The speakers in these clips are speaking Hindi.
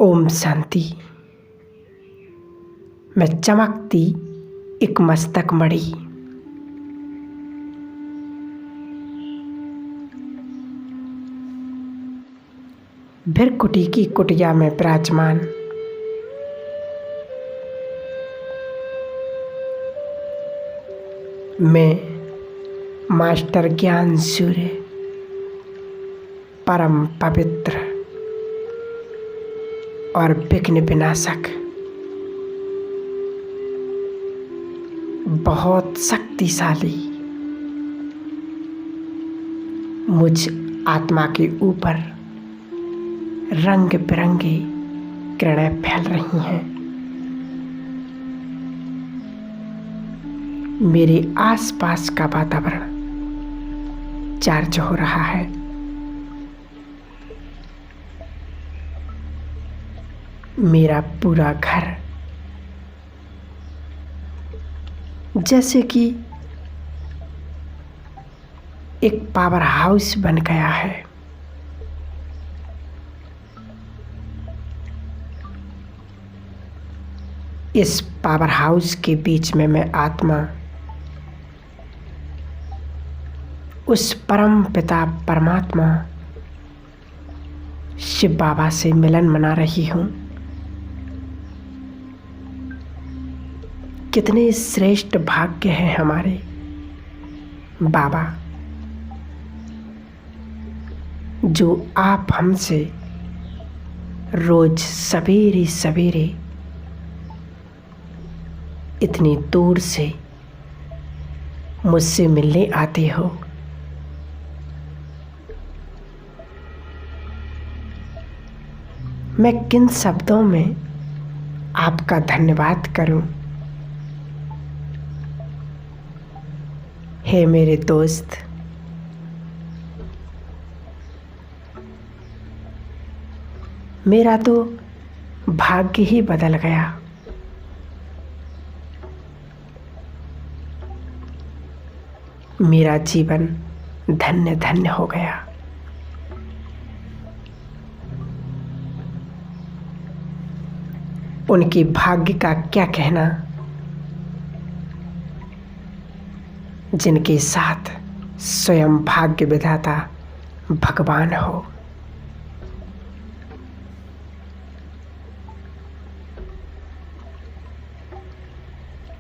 ओम शांति। मैं चमकती एक मस्तक मणि। भृकुटी की कुटिया में विराजमान मैं मास्टर ज्ञान सूर्य परम पवित्र और विघ्न विनाशक बहुत शक्तिशाली मुझ आत्मा के ऊपर रंग बिरंगी किरणें फैल रही हैं। मेरे आसपास का वातावरण चार्ज हो रहा है। मेरा पूरा घर जैसे कि एक पावर हाउस बन गया है। इस पावर हाउस के बीच में मैं आत्मा उस परम पिता परमात्मा शिव बाबा से मिलन मना रही हूँ। कितने श्रेष्ठ भाग्य हैं हमारे बाबा, जो आप हमसे रोज सवेरे सवेरे इतनी दूर से मुझसे मिलने आते हो। मैं किन शब्दों में आपका धन्यवाद करूं। हे मेरे दोस्त, मेरा तो भाग्य ही बदल गया। मेरा जीवन धन्य धन्य हो गया। उनके भाग्य का क्या कहना, जिनके साथ स्वयं भाग्य विधाता भगवान हो।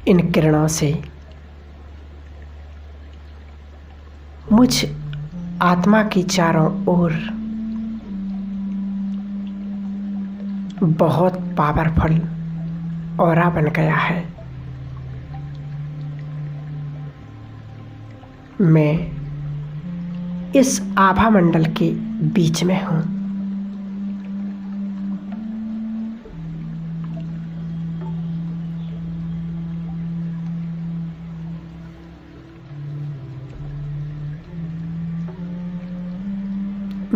इन किरणों से मुझ आत्मा की चारों ओर बहुत पावरफुल ऑरा बन गया है। मैं इस आभा मंडल के बीच में हूँ।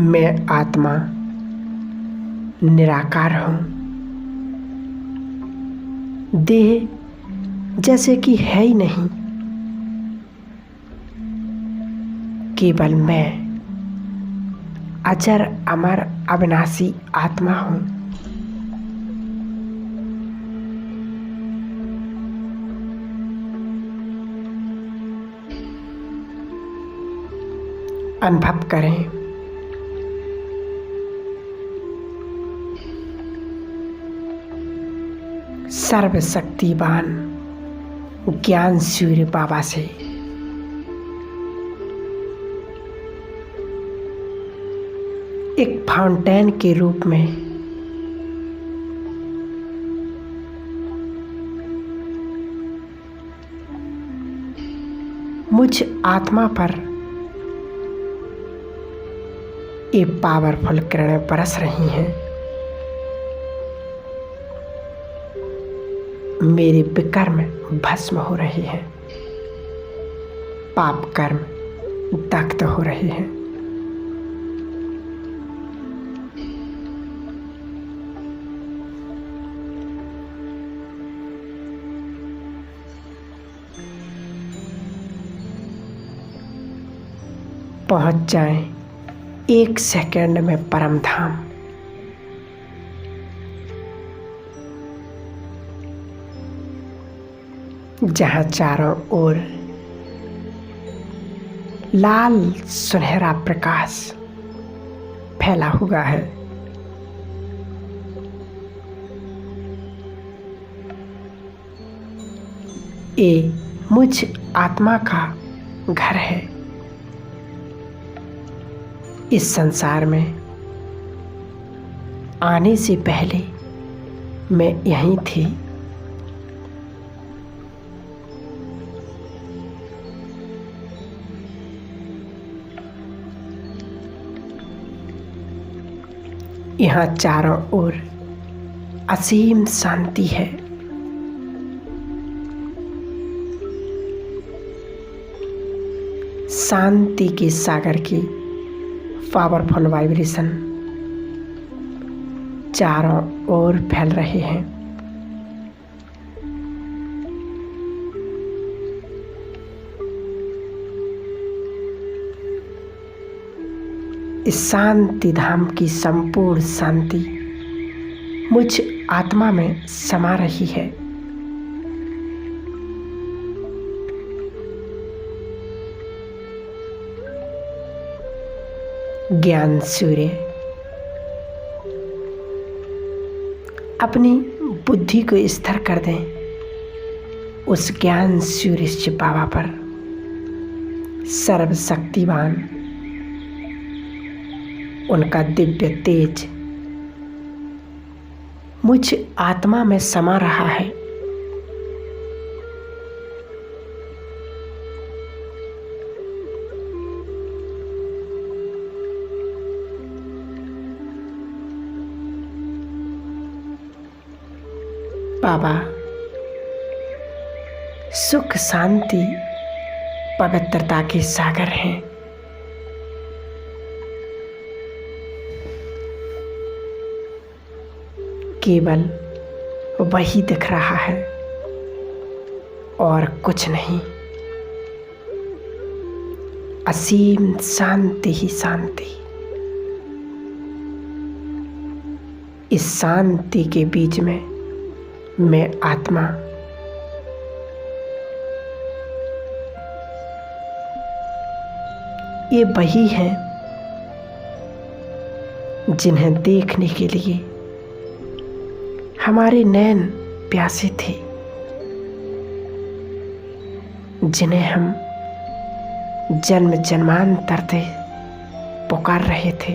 मैं आत्मा निराकार हूँ। देह जैसे कि है ही नहीं, केवल मैं अजर अमर अविनाशी आत्मा हूँ। अनुभव करें, सर्वशक्तिवान ज्ञान सूर्य बाबा से एक फाउंटेन के रूप में मुझ आत्मा पर ये पावरफुल किरणें बरस रही हैं। मेरे विकर्म भस्म हो रहे हैं, पाप कर्म दग्ध हो रहे हैं। पहुंच जाएं एक सेकंड में परम धाम। जहाँ चारों ओर लाल सुनहरा प्रकाश फैला हुआ है। ये मुझ आत्मा का घर है। इस संसार में आने से पहले मैं यहीं थी। यहाँ चारों ओर असीम शांति है। शांति के सागर की पावरफुल वाइब्रेशन चारों ओर फैल रहे हैं। इस शांति धाम की संपूर्ण शांति मुझ आत्मा में समा रही है। ज्ञान सूर्य अपनी बुद्धि को स्थिर कर दें उस ज्ञान सूर्य बाबा पर। सर्वशक्तिवान उनका दिव्य तेज मुझ आत्मा में समा रहा है। बाबा सुख शांति पवित्रता के सागर हैं। केवल वही दिख रहा है और कुछ नहीं। असीम शांति ही शांति। इस शांति के बीच में मैं आत्मा ये वही है जिन्हें देखने के लिए हमारे नैन प्यासे थे, जिन्हें हम जन्म जन्मांतर से पुकार रहे थे।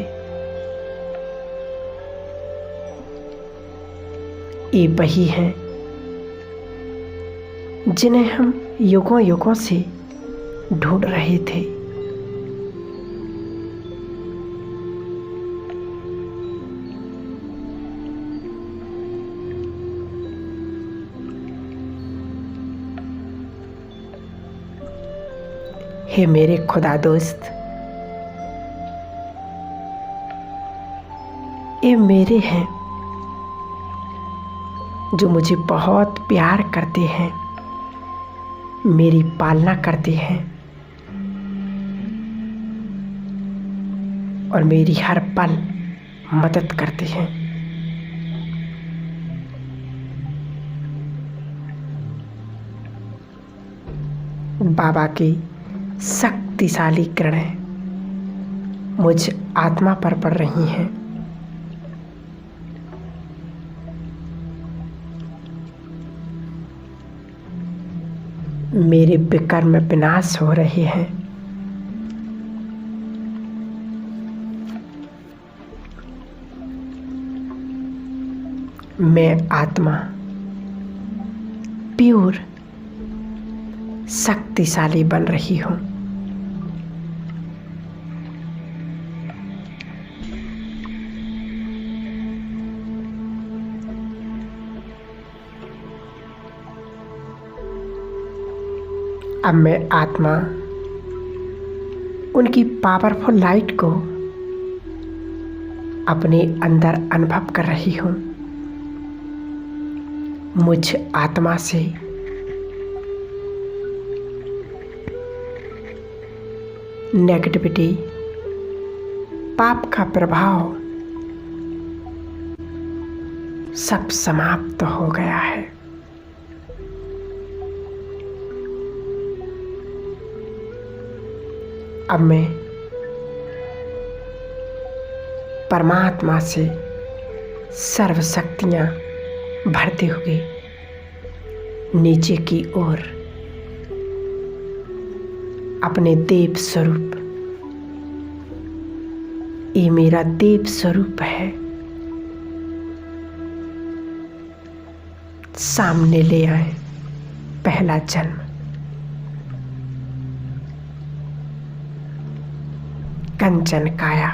ये वही हैं जिन्हें हम युगों युगों से ढूंढ रहे थे। हे मेरे खुदा दोस्त, ये मेरे हैं जो मुझे बहुत प्यार करते हैं, मेरी पालना करते हैं और मेरी हर पल मदद करते हैं। बाबा की शक्तिशाली किरणें मुझ आत्मा पर पड़ रही हैं। मेरे विकर्म विनाश हो रहे हैं। मैं आत्मा प्योर शक्तिशाली बन रही हूँ। अब मैं आत्मा उनकी पावरफुल लाइट को अपने अंदर अनुभव कर रही हूँ। मुझ आत्मा से नेगेटिविटी, पाप का प्रभाव सब समाप्त हो गया है। अब मैं परमात्मा से सर्व शक्तियाँ भरते हुए नीचे की ओर अपने देव स्वरूप, ये मेरा देव स्वरूप है, सामने ले आए। पहला जन्म, कंचन काया,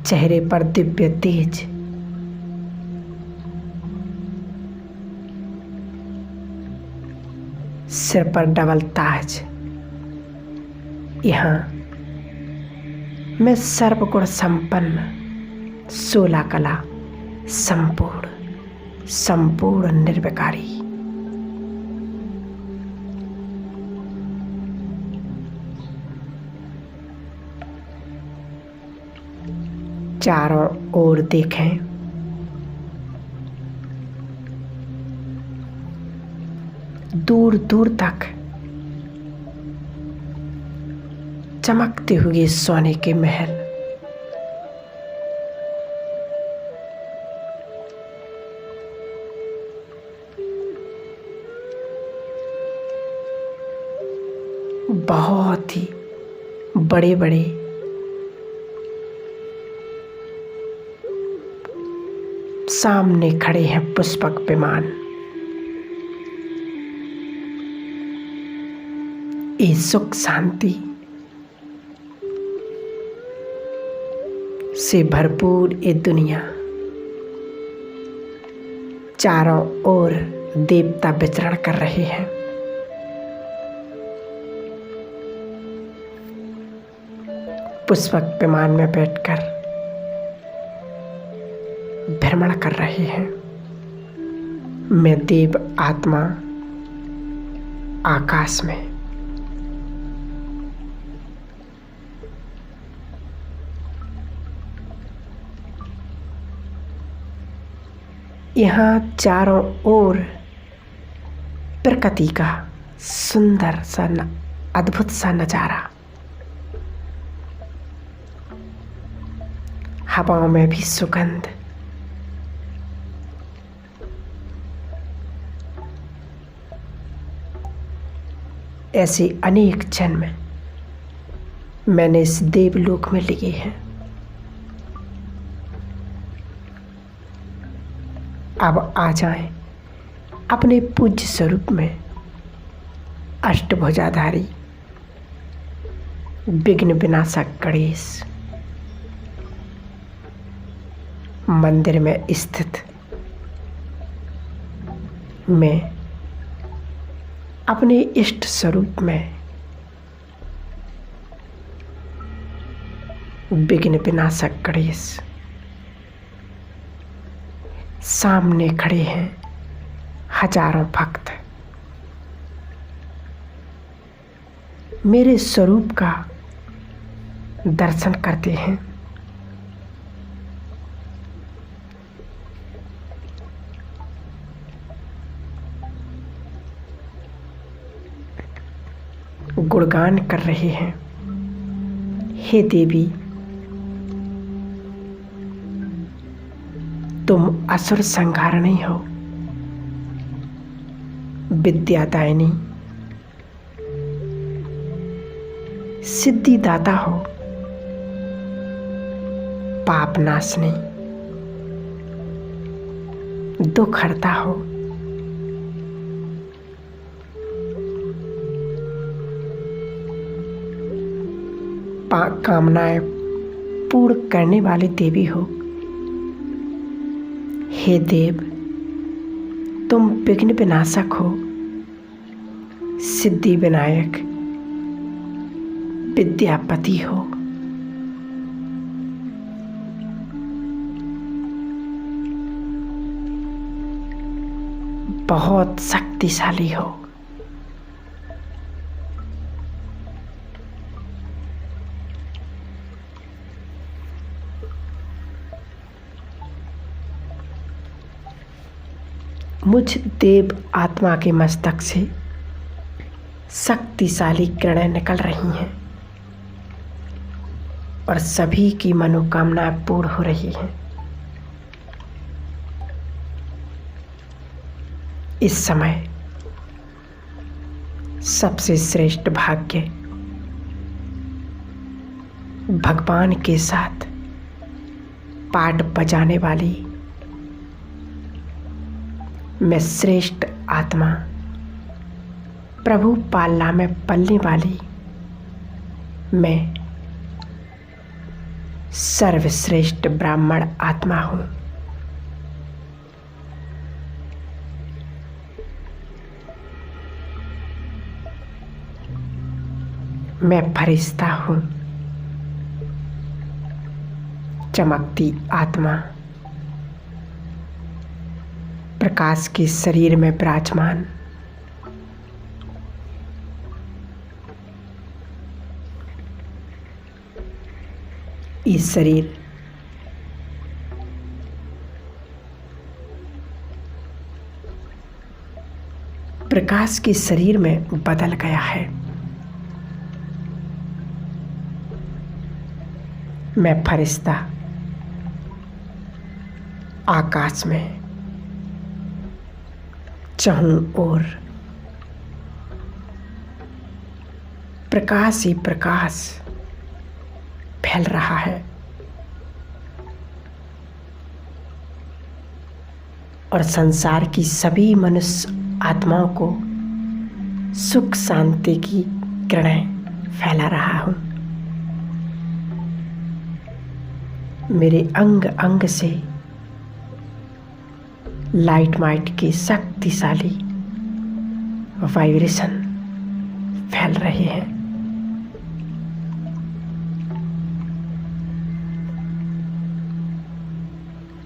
चेहरे पर दिव्य तेज, सिर पर डबल ताज। यहाँ मैं सर्वगुण संपन्न, 16 कला संपूर्ण निर्विकारी। चारों ओर देखें, दूर दूर तक चमकते हुए सोने के महल, बहुत ही बड़े बड़े सामने खड़े हैं पुष्पक विमान। ये सुख शांति से भरपूर ये दुनिया, चारों ओर देवता विचरण कर रहे हैं। पुष्पक विमान में बैठकर भ्रमण कर रहे हैं। मैं देव आत्मा आकाश में, यहाँ चारों ओर प्रकृति का सुंदर सा अद्भुत सा नजारा, हवाओं में भी सुगंध, ऐसे अनेक जन्म मैंने इस देवलोक में लिए हैं। अब आ जाएं अपने पूज्य स्वरूप में, अष्टभुजाधारी विघ्न विनाशक गणेश मंदिर में स्थित। मैं अपने इष्ट स्वरूप में विघ्न विनाशक गणेश, सामने खड़े हैं हजारों भक्त, मेरे स्वरूप का दर्शन करते हैं। गुणगान कर रहे हैं, हे देवी तुम असुर संहारिणी हो, विद्यादायिनी, सिद्धिदाता हो, पाप नाशनी, दुख हरता हो, कामनाएं पूर्ण करने वाली देवी हो। हे देव तुम विघ्न विनाशक हो, सिद्धि विनायक, विद्यापति हो। बहुत शक्तिशाली हो। मुझ देव आत्मा के मस्तक से शक्तिशाली किरणें निकल रही हैं और सभी की मनोकामनाएं पूर्ण हो रही हैं। इस समय सबसे श्रेष्ठ भाग्य भगवान के साथ पाठ बजाने वाली मैं श्रेष्ठ आत्मा, प्रभु पालना में पलने वाली मैं सर्वश्रेष्ठ ब्राह्मण आत्मा हूँ। मैं फरिश्ता हूँ, चमकती आत्मा, प्रकाश के शरीर में विराजमान। इस शरीर प्रकाश के शरीर में बदल गया है। मैं फरिश्ता आकाश में चाहूं और प्रकाश ही प्रकाश फैल रहा है और संसार की सभी मनुष्य आत्माओं को सुख शांति की किरणें फैला रहा हूं। मेरे अंग अंग से लाइट माइट की शक्तिशाली वाइब्रेशन फैल रहे हैं।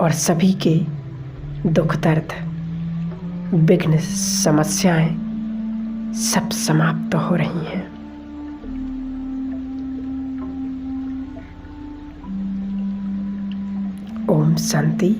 और सभी के दुख दर्द विघ्न समस्याएं सब समाप्त हो रही हैं। ओम शांति।